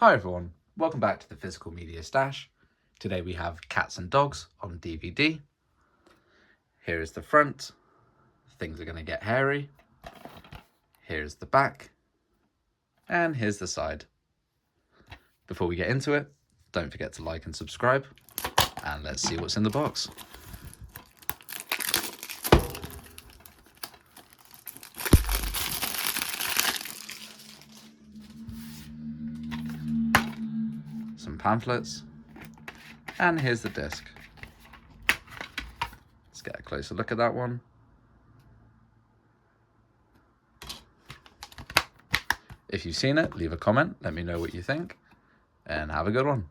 Hi everyone, welcome back to the Physical Media Stash. Today we have Cats and Dogs on DVD. Here is the front. Things are going to get hairy. Here's the back. And here's the side. Before we get into it, don't forget to like and subscribe. And let's see what's in the box. Some pamphlets. And here's the disc. Let's get a closer look at that one. If you've seen it, leave a comment, let me know what you think, and have a good one.